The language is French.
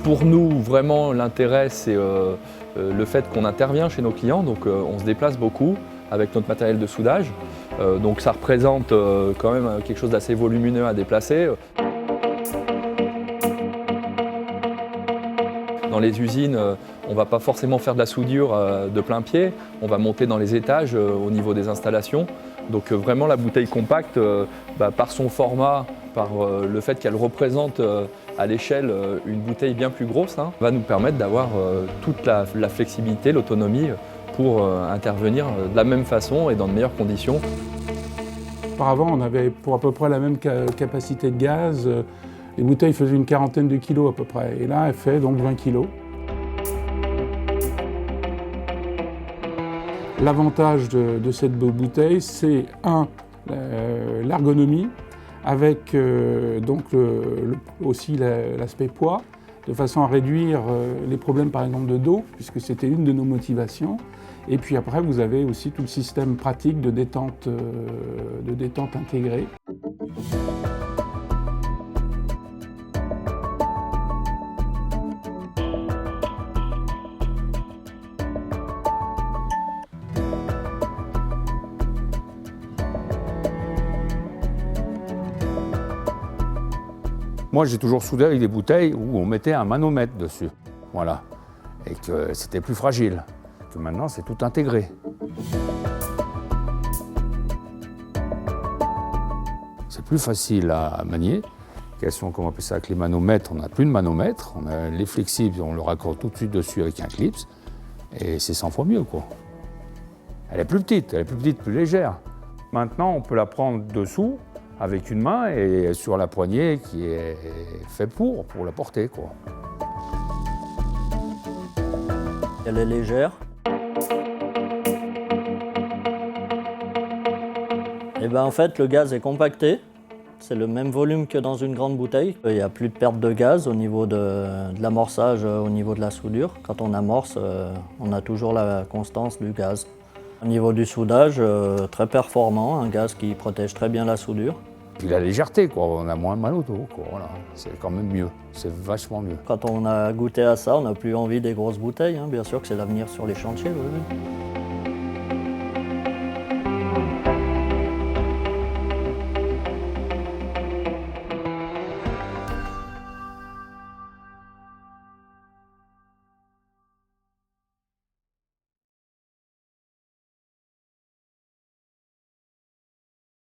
Pour nous, vraiment, l'intérêt, c'est le fait qu'on intervient chez nos clients. Donc, on se déplace beaucoup avec notre matériel de soudage. Donc, ça représente quand même quelque chose d'assez volumineux à déplacer. Dans les usines, on ne va pas forcément faire de la soudure de plein pied. On va monter dans les étages au niveau des installations. Donc, vraiment, la bouteille compacte, par son format, par le fait qu'elle représente à l'échelle une bouteille bien plus grosse, va nous permettre d'avoir toute la flexibilité, l'autonomie pour intervenir de la même façon et dans de meilleures conditions. Auparavant, on avait pour à peu près la même capacité de gaz. Les bouteilles faisaient une quarantaine de kilos à peu près. Et là, elle fait donc 20 kilos. L'avantage de cette bouteille, c'est l'ergonomie, avec donc aussi l'aspect poids, de façon à réduire les problèmes par exemple de dos, puisque c'était une de nos motivations. Et puis après, vous avez aussi tout le système pratique de détente intégrée. Moi, j'ai toujours soudé avec des bouteilles où on mettait un manomètre dessus, voilà, et que c'était plus fragile. Que maintenant, c'est tout intégré. C'est plus facile à manier. Quels sont, comment on appelle ça, avec les manomètres? On n'a plus de manomètre. On a les flexibles, on le raccorde tout de suite dessus avec un clips, et c'est 100 fois mieux, quoi. Elle est plus petite, plus légère. Maintenant, on peut la prendre dessous, avec une main et sur la poignée qui est fait pour la porter, quoi. Elle est légère. Et ben en fait, le gaz est compacté. C'est le même volume que dans une grande bouteille. Il n'y a plus de perte de gaz au niveau de l'amorçage, au niveau de la soudure. Quand on amorce, on a toujours la constance du gaz. Au niveau du soudage, très performant, un gaz qui protège très bien la soudure. Puis la légèreté, quoi. On a moins mal au dos, quoi. Voilà. C'est quand même mieux, c'est vachement mieux. Quand on a goûté à ça, on n'a plus envie des grosses bouteilles. Bien sûr que c'est l'avenir sur les chantiers. Oui.